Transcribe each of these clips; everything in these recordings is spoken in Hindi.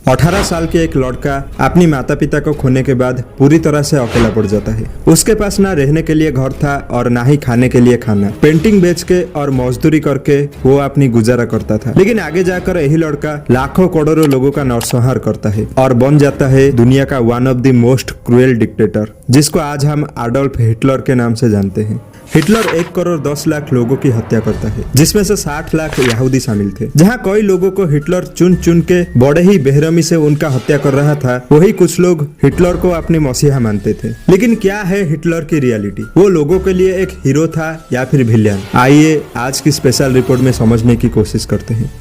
18 साल के एक लड़का अपनी माता पिता को खोने के बाद पूरी तरह से अकेला पड़ जाता है। उसके पास ना रहने के लिए घर था और ना ही खाने के लिए खाना। पेंटिंग बेच के और मजदूरी करके वो अपनी गुजारा करता था। लेकिन आगे जाकर यही लड़का लाखों करोड़ों लोगों का नरसंहार करता है और बन जाता है दुनिया का one of the most cruel dictator, जिसको आज हम एडोल्फ हिटलर के नाम से जानते हैं। हिटलर 1 करोड़ 10 लाख लोगों की हत्या करता है, जिसमें से 60 लाख यहूदी शामिल थे। जहां कई लोगों को हिटलर चुन चुन के बड़े ही बेरहमी से उनका हत्या कर रहा था, वही कुछ लोग हिटलर को अपने मसीहा मानते थे। लेकिन क्या है हिटलर की रियलिटी? वो लोगों के लिए एक हीरो था या फिर विलेन? आइए आज की स्पेशल रिपोर्ट में समझने की कोशिश करते हैं।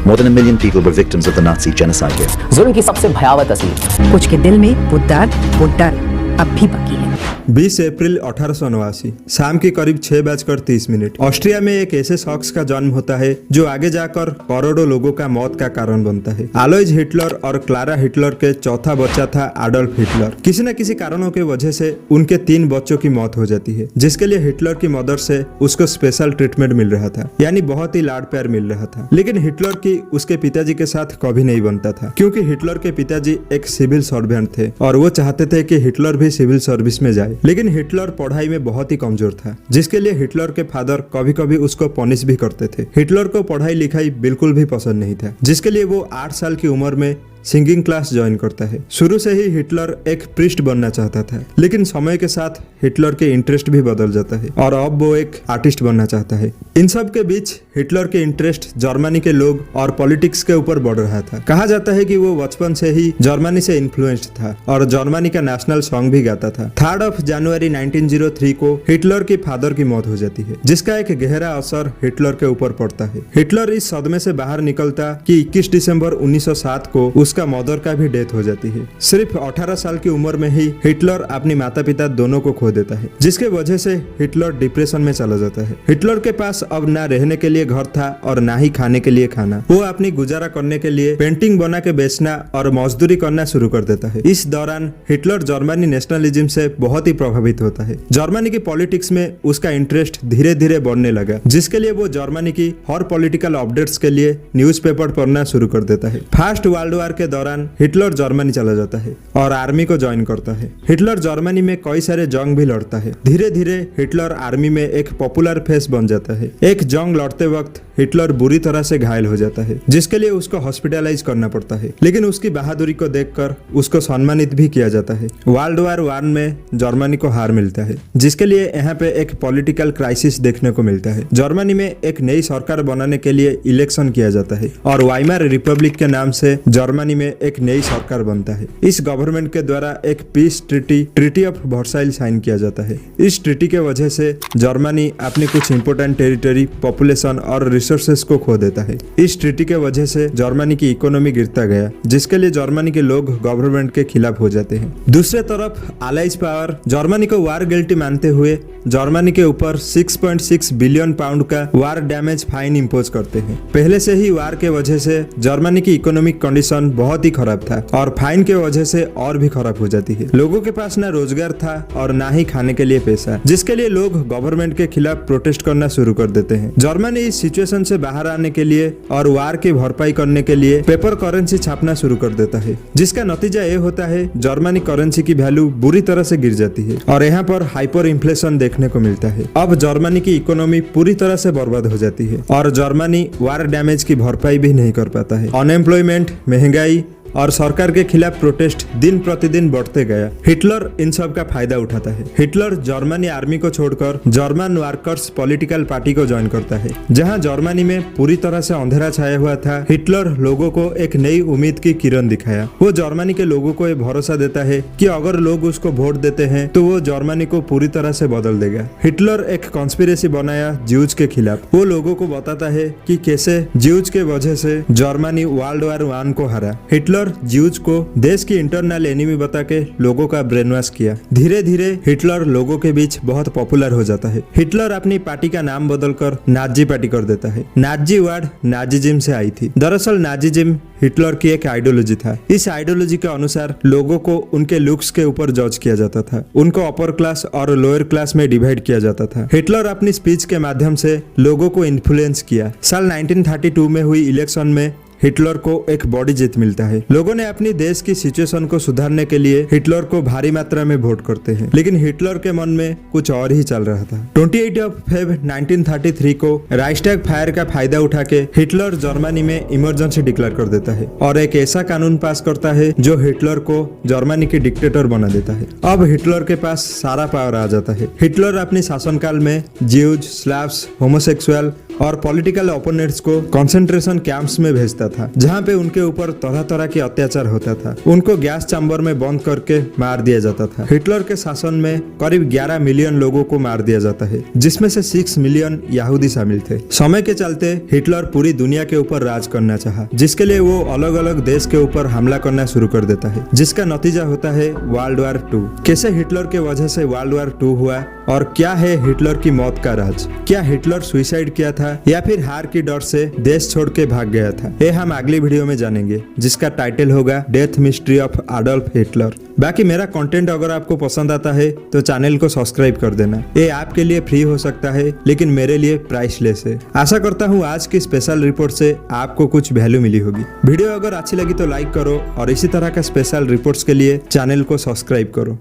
More than 1 million people were victims of the Nazi genocide here. जुल्म की सबसे भयावह तस्वीर। कुछ के दिल में वो डर अब भी बाकी है। 20 अप्रैल 1889 शाम की करीब 6:30 ऑस्ट्रिया में एक ऐसे शख्स का जन्म होता है जो आगे जाकर करोड़ों लोगों का मौत का कारण बनता है। अलोइज हिटलर और क्लारा हिटलर के चौथा बच्चा था एडोल्फ हिटलर। किसी न किसी कारणों की वजह से उनके 3 बच्चों की मौत हो जाती है, जिसके लिए हिटलर की मदर से उसको स्पेशल ट्रीटमेंट मिल रहा था, यानी बहुत ही लाड प्यार मिल रहा था। लेकिन हिटलर की उसके पिताजी के साथ कभी नहीं बनता था, क्योंकि हिटलर के पिताजी एक सिविल सर्वेंट थे और वो चाहते थे कि हिटलर भी सिविल सर्विस में जाए। लेकिन हिटलर पढ़ाई में बहुत ही कमजोर था, जिसके लिए हिटलर के फादर कभी कभी उसको पनिश भी करते थे। हिटलर को पढ़ाई लिखाई बिल्कुल भी पसंद नहीं था, जिसके लिए वो 8 साल की उम्र में सिंगिंग क्लास ज्वाइन करता है। शुरू से ही हिटलर एक प्रीस्ट बनना चाहता था, लेकिन समय के साथ हिटलर के इंटरेस्ट भी बदल जाता है और अब वो एक आर्टिस्ट बनना चाहता है। इन सब के बीच हिटलर के इंटरेस्ट जर्मनी के लोग और पॉलिटिक्स के ऊपर बढ़ रहा था। कहा जाता है कि वो बचपन से ही जर्मनी से इन्फ्लुएंस्ड था और जर्मनी का नेशनल सॉन्ग भी गाता था। 3 जनवरी 1903 को हिटलर के फादर की मौत हो जाती है, जिसका एक गहरा असर हिटलर के ऊपर पड़ता है। हिटलर इस सदमे से बाहर निकलता कि 21 दिसंबर 1907 को उसका मदर का भी डेथ हो जाती है। सिर्फ 18 साल की उम्र में ही हिटलर अपने माता पिता दोनों को खो देता है, जिसके वजह से हिटलर डिप्रेशन में चला जाता है। हिटलर के पास अब ना रहने के लिए घर था और ना ही खाने के लिए खाना। वो अपनी गुजारा करने के लिए पेंटिंग बना के बेचना और मजदूरी करना शुरू कर देता है। इस दौरान हिटलर जर्मनी नेशनलिज्म से बहुत ही प्रभावित होता है। जर्मनी की पॉलिटिक्स में उसका इंटरेस्ट धीरे धीरे बढ़ने लगा, जिसके लिए वो जर्मनी की हर पॉलिटिकल अपडेट्स के लिए न्यूज़पेपर पढ़ना शुरू कर देता है। फर्स्ट वर्ल्ड वॉर के दौरान हिटलर जर्मनी चला जाता है और आर्मी को ज्वाइन करता है। हिटलर जर्मनी में कई सारे जंग भी लड़ता है। धीरे धीरे हिटलर आर्मी में एक पॉपुलर फेस बन जाता है। एक जंग लड़ते वक्त हिटलर बुरी तरह से घायल हो जाता है, जिसके लिए उसको हॉस्पिटलाइज करना पड़ता है। लेकिन उसकी बहादुरी को देखकर उसको सम्मानित भी किया जाता है। वर्ल्ड वॉर 1 में जर्मनी को हार मिलता है, जिसके लिए यहाँ पे एक पॉलिटिकल क्राइसिस देखने को मिलता है। जर्मनी में एक नई सरकार बनाने के लिए इलेक्शन किया जाता है और वाइमार रिपब्लिक के नाम से जर्मनी में एक नई सरकार बनता है। इस गवर्नमेंट के द्वारा एक peace treaty of Versailles sign किया जाता है। इस ट्रीटी के वजह से जर्मनी अपनी कुछ इंपोर्टेंट टेरिटरी, पॉपुलेशन और रिसोर्सेस को खो देता है। इस ट्रीटी के वजह से जर्मनी की इकोनॉमी गिरता गया, जिसके लिए जर्मनी के लोग गवर्नमेंट के खिलाफ हो जाते हैं। दूसरे तरफ अलाइज पावर जर्मनी को वार गिल्टी मानते हुए जर्मनी के ऊपर 6.6 बिलियन पाउंड का वार डैमेज फाइन इम्पोज करते हैं। पहले से ही वार के वजह से जर्मनी की इकोनॉमिक कंडीशन बहुत ही खराब था और फाइन के वजह से और भी खराब हो जाती है। लोगों के पास ना रोजगार था और ना ही खाने के लिए पैसा, जिसके लिए लोग गवर्नमेंट के खिलाफ प्रोटेस्ट करना शुरू कर देते हैं। जर्मनी इस सिचुएशन से बाहर आने के लिए और वार की भरपाई करने के लिए पेपर करेंसी छापना शुरू कर देता है, जिसका नतीजा ये होता है जर्मनी करेंसी की वैल्यू बुरी तरह से गिर जाती है और यहाँ पर हाइपर इन्फ्लेशन देखने को मिलता है। अब जर्मनी की इकोनॉमी पूरी तरह से बर्बाद हो जाती है और जर्मनी वार डैमेज की भरपाई भी नहीं कर पाता है। अनएम्प्लॉयमेंट, महंगाई और सरकार के खिलाफ प्रोटेस्ट दिन प्रतिदिन बढ़ते गया। हिटलर इन सब का फायदा उठाता है। हिटलर जर्मनी आर्मी को छोड़कर जर्मन वर्कर्स पॉलिटिकल पार्टी को ज्वाइन करता है। जहां जर्मनी में पूरी तरह से अंधेरा छाया हुआ था, हिटलर लोगों को एक नई उम्मीद की किरण दिखाया। वो जर्मनी के लोगों को ये भरोसा देता है कि अगर लोग उसको वोट देते हैं तो वो जर्मनी को पूरी तरह से बदल देगा। हिटलर एक कॉन्स्पिरेसी बनाया ज्यूज के खिलाफ। वो लोगों को बताता है कि कैसे ज्यूज के वजह से जर्मनी वर्ल्ड वॉर 1 को हारा। हिटलर हिटलर ज्यूज को देश की इंटरनल एनिमी बता के लोगों का ब्रेन वॉश किया। धीरे धीरे हिटलर लोगों के बीच बहुत पॉपुलर हो जाता है। हिटलर अपनी पार्टी का नाम बदलकर नाजी पार्टी कर देता है। नाजी वर्ड नाजीजिम से आई थी। दरअसल नाजीजिम हिटलर की एक आइडियोलॉजी था। इस आइडियोलॉजी के अनुसार लोगों को उनके लुक्स के ऊपर जज किया जाता था। उनको अपर क्लास और लोअर क्लास में डिवाइड किया जाता था। हिटलर अपनी स्पीच के माध्यम से लोगों को इन्फ्लुएंस किया। साल 1932 में हुई इलेक्शन में हिटलर को एक बड़ी जीत मिलता है। लोगों ने अपनी देश की सिचुएशन को सुधारने के लिए हिटलर को भारी मात्रा में वोट करते हैं, लेकिन हिटलर के मन में कुछ और ही चल रहा था। 28 फेब 1933 को राइक्सटैग फायर का फायदा उठा के हिटलर जर्मनी में इमरजेंसी डिक्लेयर कर देता है और एक ऐसा कानून पास करता है जो हिटलर को जर्मनी की डिक्टेटर बना देता है। अब हिटलर के पास सारा पावर आ जाता है। हिटलर अपने शासनकाल में ज्यूज, स्लाव्स, होमोसेक्सुअल और पॉलिटिकल ओपोनेंट्स को कंसंट्रेशन कैंप्स में भेजता था, जहां पे उनके ऊपर तरह तरह के अत्याचार होता था। उनको गैस चैम्बर में बंद करके मार दिया जाता था। हिटलर के शासन में करीब 11 मिलियन लोगों को मार दिया जाता है, जिसमें से 6 मिलियन यहूदी शामिल थे। समय के चलते हिटलर पूरी दुनिया के ऊपर राज करना चाहा, जिसके लिए वो अलग अलग देश के ऊपर हमला करना शुरू कर देता है, जिसका नतीजा होता है वर्ल्ड वॉर 2। कैसे हिटलर के वजह से वर्ल्ड वॉर 2 हुआ और क्या है हिटलर की मौत का राज? क्या हिटलर सुसाइड किया था या फिर हार की डर से देश छोड़ के भाग गया था? ये हम अगली वीडियो में जानेंगे, जिसका टाइटल होगा death mystery of Adolf Hitler. बाकी मेरा कंटेंट अगर आपको पसंद आता है तो चैनल को सब्सक्राइब कर देना। ये आपके लिए फ्री हो सकता है, लेकिन मेरे लिए प्राइसलेस है। आशा करता हूँ आज की स्पेशल रिपोर्ट से आपको कुछ वैल्यू मिली होगी। वीडियो अगर अच्छी लगी तो लाइक करो और इसी तरह का स्पेशल रिपोर्ट्स के लिए चैनल को सब्सक्राइब करो।